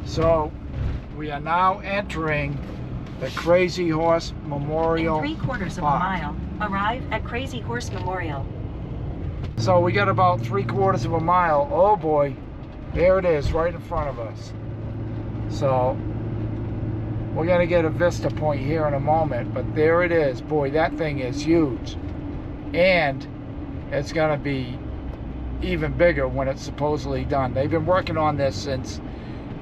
So we are now entering the Crazy Horse Memorial In 3/4 of Park. a mile, arrive at Crazy Horse Memorial. So we got about 3/4 of a mile. Oh boy, there it is right in front of us. So we're gonna get a vista point here in a moment, but there it is. Boy, that thing is huge. And it's gonna be even bigger when it's supposedly done. They've been working on this since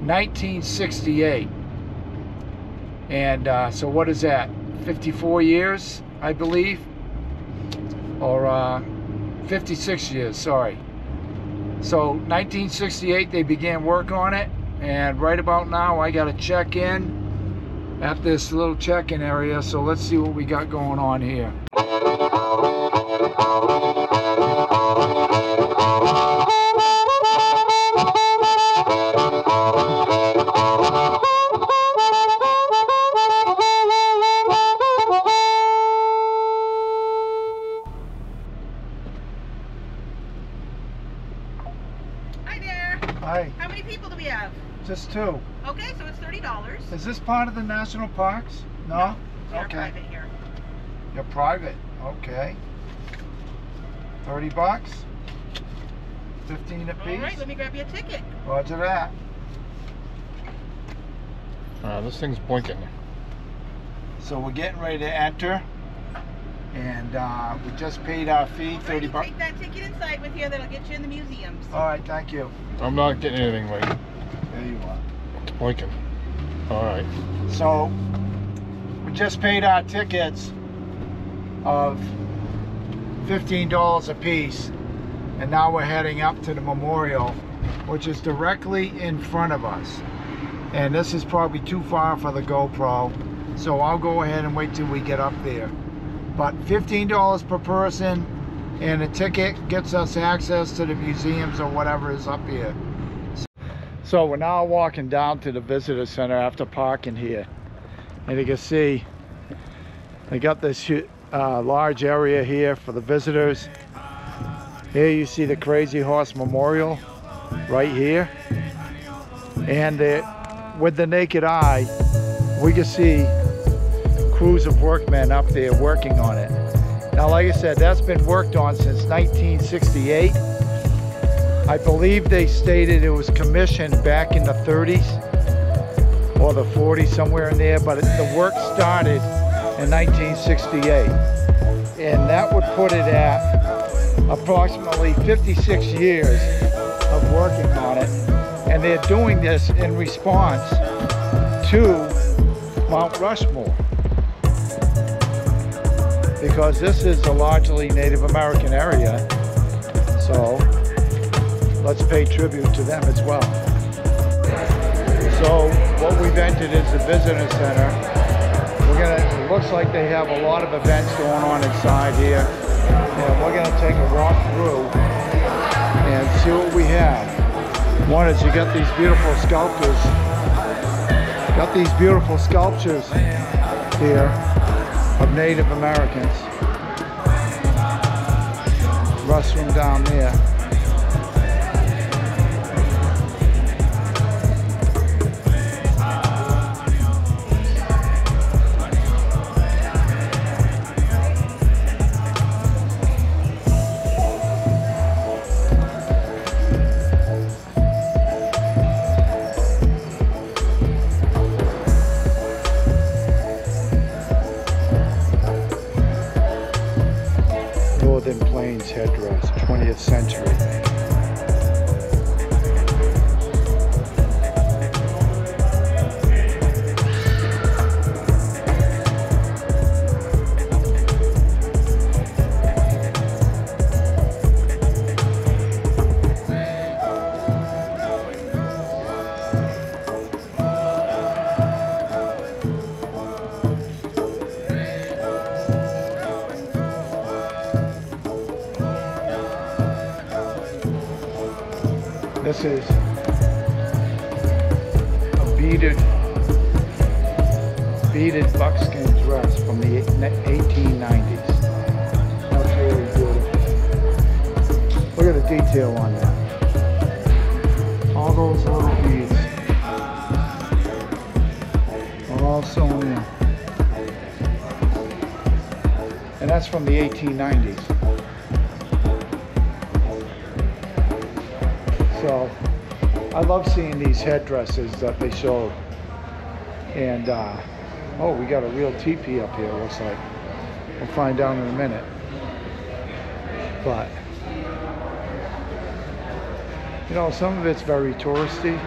1968. And so what is that? 54 years, I believe? Or 56 years, sorry. So 1968 they began work on it, and right about now I got to check in at this little check-in area. So let's see what we got going on here. Hi. How many people do we have? Just two. Okay, so it's $30. Is this part of the national parks? No? We're Okay. private here. You're private. Okay. 30 bucks. 15 a piece. All right, let me grab you a ticket. Roger that. This thing's blinking. So we're getting ready to enter, and we just paid our fee, 30 bucks. Take that ticket inside with you. That'll get you in the museums. All right, thank you. I'm not getting anything right. There you are. It's blinking. All right. So we just paid our tickets of $15 a piece, and now we're heading up to the memorial, which is directly in front of us. And this is probably too far for the GoPro, so I'll go ahead and wait till we get up there. But $15 per person, and a ticket gets us access to the museums or whatever is up here. So we're now walking down to the visitor center after parking here, and you can see they got this large area here for the visitors. Here you see the Crazy Horse Memorial right here, and with the naked eye we can see crews of workmen up there working on it. Now, like I said, that's been worked on since 1968. I believe they stated it was commissioned back in the 30s or the 40s, somewhere in there, but the work started in 1968. And that would put it at approximately 56 years of working on it. And they're doing this in response to Mount Rushmore, because this is a largely Native American area, so let's pay tribute to them as well. So what we've entered is the visitor center. It looks like they have a lot of events going on inside here, and we're gonna take a walk through and see what we have. One is you got these beautiful sculptures. Got these beautiful sculptures here of Native Americans. Rustling down there. Northern Plains headdress, 20th century. This is a beaded buckskin dress from the 1890s. That's really beautiful. Look at the detail on that. All those little beads. all sewn in. And that's from the 1890s. So I love seeing these headdresses that they showed. And oh, we got a real teepee up here, looks like. We'll find out in a minute. But you know, some of it's very touristy,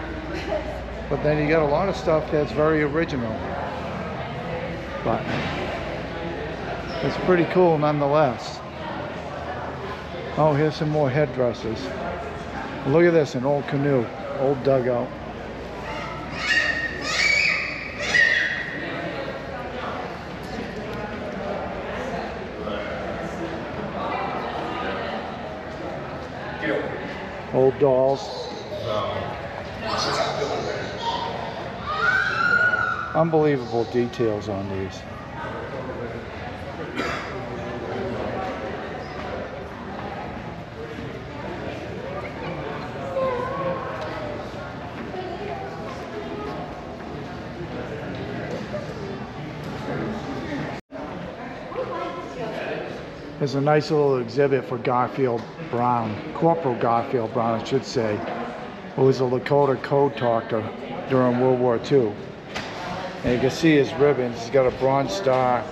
but then you got a lot of stuff that's very original. But it's pretty cool nonetheless. Oh, here's some more headdresses. Look at this, an old canoe, old dugout. Old dolls. Unbelievable details on these. There's a nice little exhibit for Garfield Brown, Corporal Garfield Brown, I should say, who was a Lakota code talker during World War II. And you can see his ribbons. He's got a Bronze Star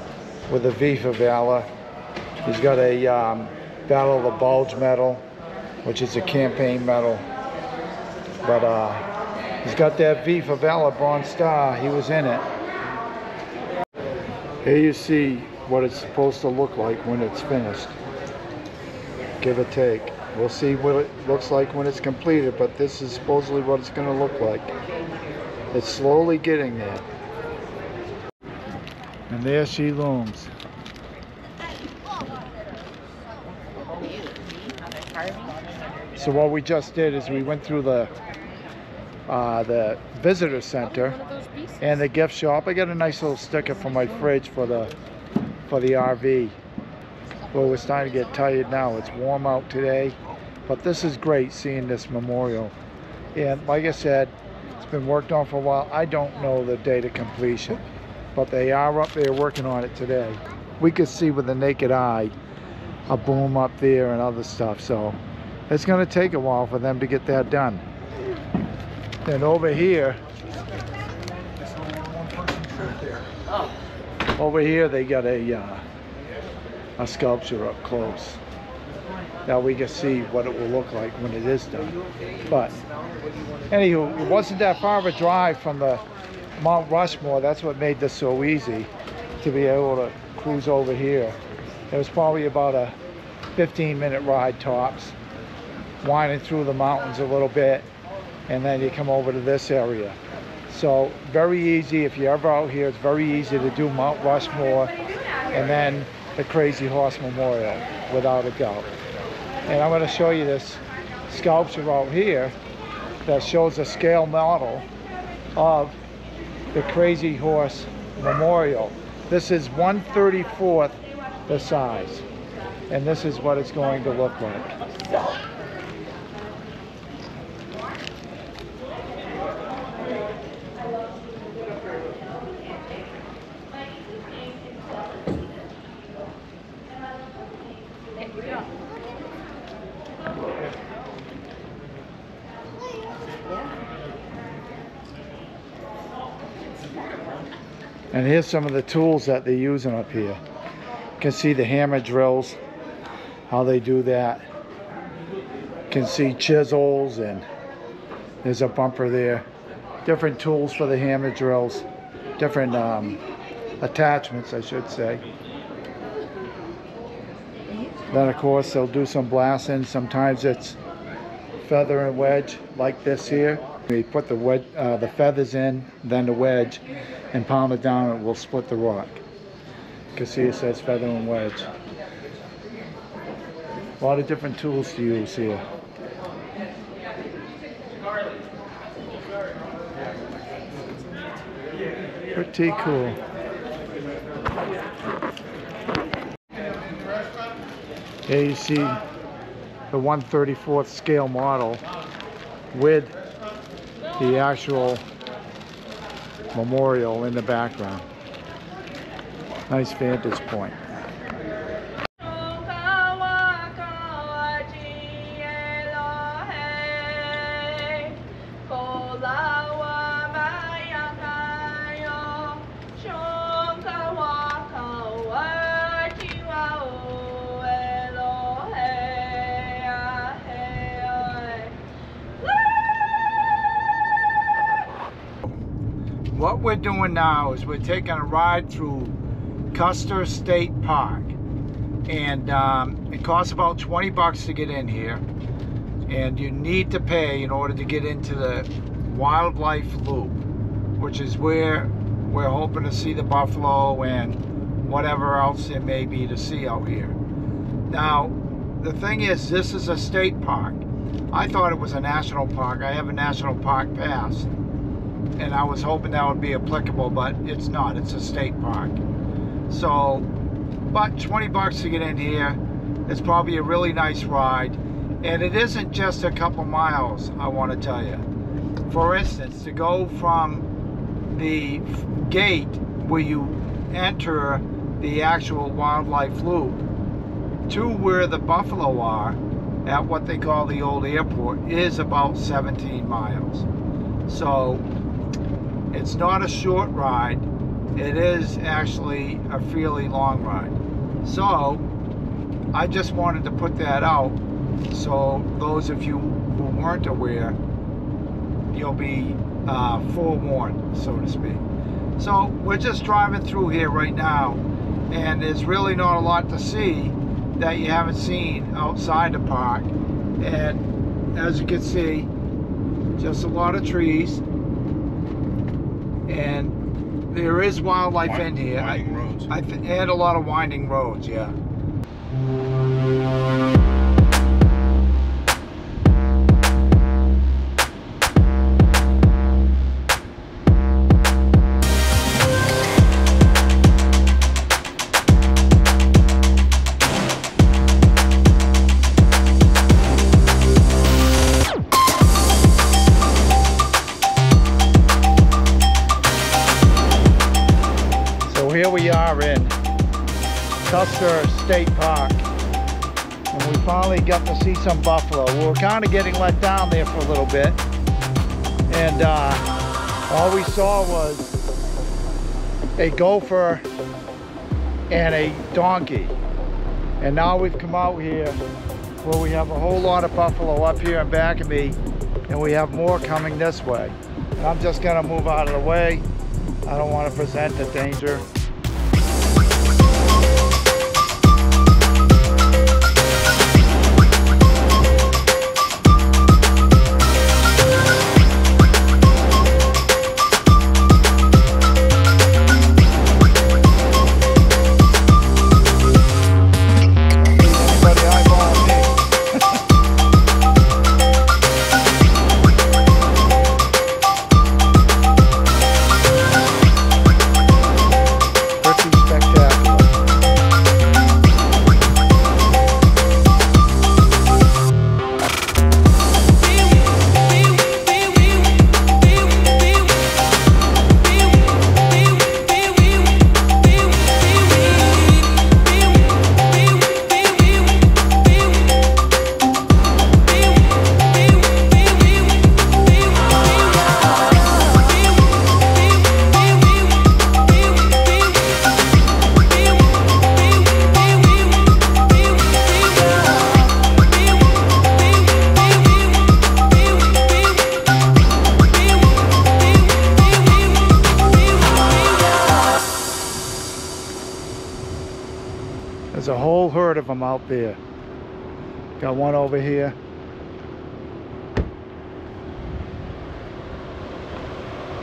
with a V for Valor. He's got a Battle of the Bulge medal, which is a campaign medal. But he's got that V for Valor Bronze Star. He was in it. Here you see what it's supposed to look like when it's finished, give or take. We'll see what it looks like when it's completed, but this is supposedly what it's going to look like. It's slowly getting there. And there she looms. So what we just did is we went through the visitor center and the gift shop. I got a nice little sticker for my fridge for the RV. Well, we're starting to get tired now. It's warm out today, but this is great seeing this memorial. And like I said, it's been worked on for a while. I don't know the date of completion, but they are up there working on it today. We could see with the naked eye a boom up there and other stuff, so it's going to take a while for them to get that done. And over here, they got a sculpture up close. Now we can see what it will look like when it is done. But anywho, it wasn't that far of a drive from the Mount Rushmore. That's what made this so easy, to be able to cruise over here. It was probably about a 15-minute ride tops, winding through the mountains a little bit, and then you come over to this area. So very easy. If you're ever out here, it's very easy to do Mount Rushmore and then the Crazy Horse Memorial, without a doubt. And I'm going to show you this sculpture out here that shows a scale model of the Crazy Horse Memorial. This is 1/34 the size, and this is what it's going to look like. And here's some of the tools that they're using up here. You can see the hammer drills, how they do that. You can see chisels, and there's a bumper there. Different tools for the hammer drills, different attachments, I should say. Then of course they'll do some blasting. Sometimes it's feather and wedge, like this here. We put the wedge, the feathers in, then the wedge, and pound it down, and it will split the rock. You can see it says feather and wedge. A lot of different tools to use here. Pretty cool. Here you see the 1/34 scale model with the actual Memorial in the background. Nice vantage point. What we're doing now is we're taking a ride through Custer State Park, and it costs about 20 bucks to get in here, and you need to pay in order to get into the wildlife loop, which is where we're hoping to see the buffalo and whatever else there may be to see out here. Now, the thing is, this is a state park. I thought it was a national park. I have a national park pass, and I was hoping that would be applicable, but it's not. It's a state park. So, but 20 bucks to get in here. It's probably a really nice ride, and it isn't just a couple miles, I want to tell you. For instance, to go from the gate where you enter the actual wildlife loop to where the buffalo are at what they call the old airport is about 17 miles. So it's not a short ride. It is actually a fairly long ride. So I just wanted to put that out so those of you who weren't aware, you'll be forewarned, so to speak. So we're just driving through here right now, and there's really not a lot to see that you haven't seen outside the park. And as you can see, just a lot of trees, and there is wildlife in here. Winding roads. And a lot of winding roads, yeah. Here we are in Custer State Park, and we finally got to see some buffalo. We were kind of getting let down there for a little bit, and all we saw was a gopher and a donkey. And now we've come out here where we have a whole lot of buffalo up here in back of me, and we have more coming this way. And I'm just gonna move out of the way. I don't want to present a danger. There's a whole herd of them out there. Got one over here.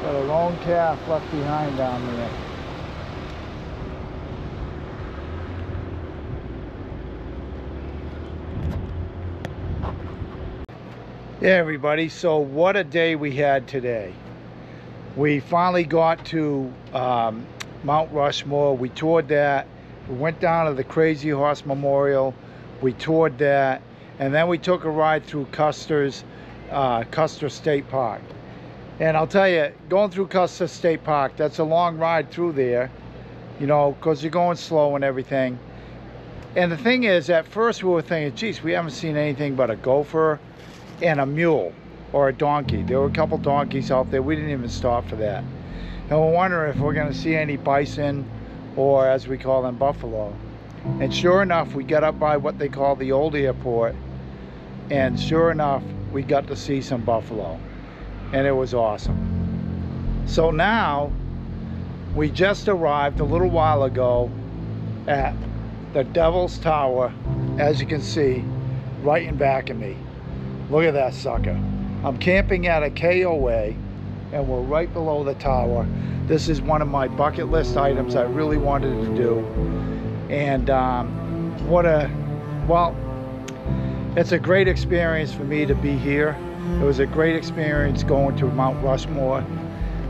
Got a lone calf left behind down there. Yeah, everybody, so what a day we had today. We finally got to Mount Rushmore. We toured that. We went down to the Crazy Horse Memorial. We toured that, and then we took a ride through Custer State Park. And I'll tell you, going through Custer State Park, that's a long ride through there, you know, because you're going slow and everything. And the thing is, at first we were thinking, geez, we haven't seen anything but a gopher and a mule or a donkey. There were a couple donkeys out there. We didn't even stop for that. And we're wondering if we're going to see any bison, or as we call them, buffalo. And sure enough, we got up by what they call the old airport, and sure enough, we got to see some buffalo. And it was awesome. So now, we just arrived a little while ago at the Devil's Tower, as you can see, right in back of me. Look at that sucker. I'm camping at a KOA, and we're right below the tower. This is one of my bucket list items I really wanted to do. And well, it's a great experience for me to be here. It was a great experience going to Mount Rushmore.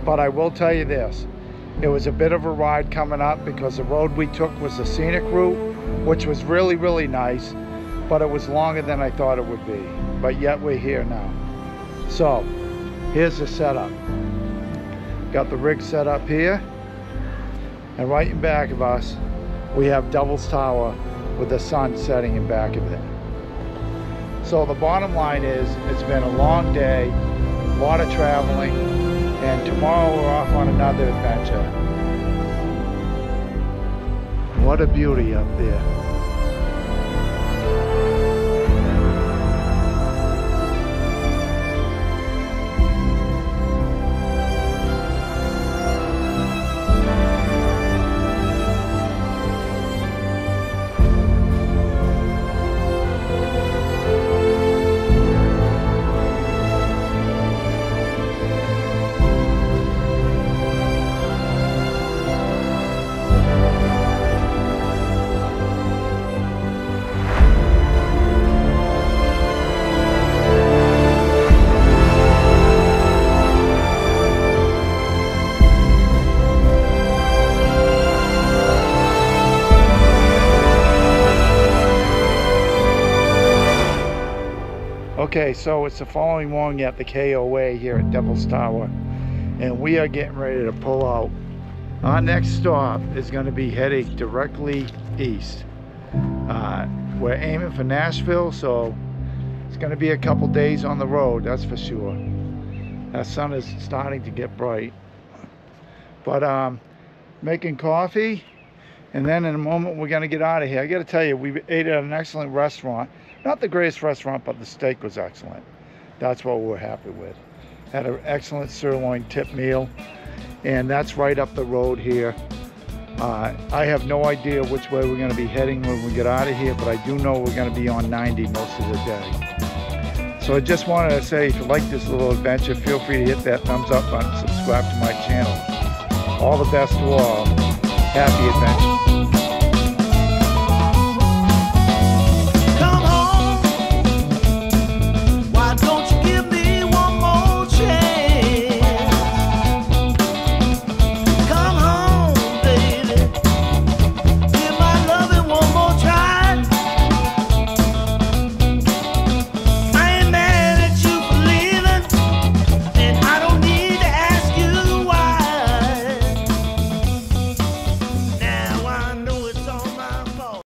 But I will tell you this, it was a bit of a ride coming up because the road we took was a scenic route, which was really, really nice, but it was longer than I thought it would be. But yet we're here now. So, here's the setup. Got the rig set up here, and right in back of us, we have Devil's Tower with the sun setting in back of it. So the bottom line is, it's been a long day, a lot of traveling, and tomorrow we're off on another adventure. What a beauty up there. Okay, so it's the following morning at the KOA here at Devil's Tower, and we are getting ready to pull out. Our next stop is going to be heading directly east. We're aiming for Nashville, so it's going to be a couple days on the road, that's for sure. That sun is starting to get bright. But making coffee, and then in a moment we're going to get out of here. I got to tell you, we ate at an excellent restaurant. Not the greatest restaurant, but the steak was excellent. That's what we're happy with. Had an excellent sirloin tip meal, and that's right up the road here. I have no idea which way we're going to be heading when we get out of here, but I do know we're going to be on 90 most of the day. So I just wanted to say, if you like this little adventure, feel free to hit that thumbs up button, subscribe to my channel. All the best to all. Happy adventures.